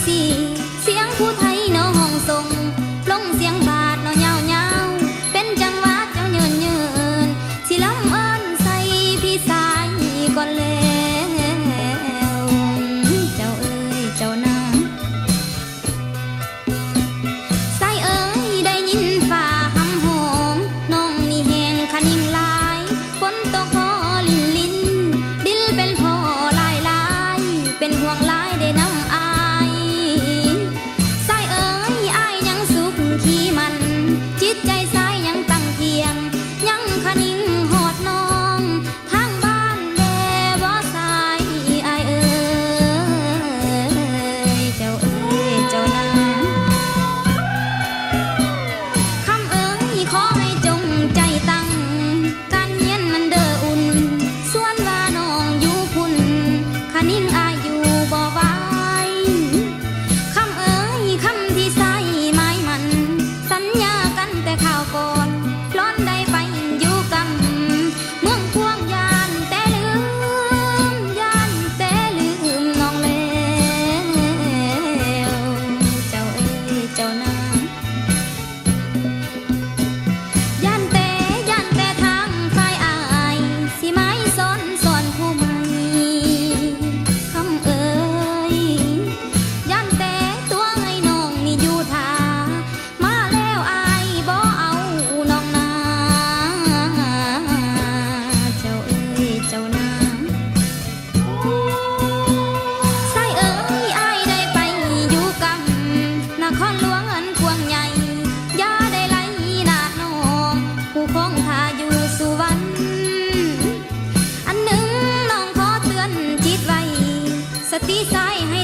สีเสียงผู้ไทยน้องทรงลงเสียงบาดน้องยาวยาวเป็นจังหวะเจ้าเยินเยินสิลำเอิญใส่พี่สายก่อนแล้วเจ้าเอ๋ยเจ้านางใส่เอ๋ยได้ยินฝ่าหำหอมน้องนี่แหงขนิ่มลายฝนตกพอลินลินดินเป็นพอลายลายเป็นห่วงลายได้น้ำอายใส่เอ๋ยอายยังสุขขี้มันจิตใจใส่ยังตั้งเทียงยังขนิ่งหอดน้องทางบ้านแด่บ่สายอายเอ๋ยเจ้าเอ๋ยเจ้านางคำเอ๋ยขอให้จงใจตั้งการเฮียนมันเด้ออุ่นส่วนว่าน้องอยู่พุ่นขนิ่งอายอยู่บ่ไหวคำเอ๋ยคำที่ใส่ไม้มันสัญญากันแต่ข่าวก่อนพร้อนได้ไปอยู่กำเมืองพวงยานแต่ลืมยานแต่ลืมน้องแล้วเจ้าเอ๋ยเจ้านางย่านแต่ทางฝ่ายอายสิไม้ซ้อนผู้ใหม่คำเอ๋ยย่านแต่ตัวให้น้องนี่อยู่ท่ามาแล้วอายบ่เอาน้องนาเจ้าเอ๋ยเจ้านางใส่เอ๋ยอายได้ไปอยู่กำนครหลวงอันกว้างใหญ่อย่าได้ไล่นาดน้องผู้คงท่าอยู่สุวรรณอันหนึ่งน้องขอเตือนจิตไว้สติใส่ให้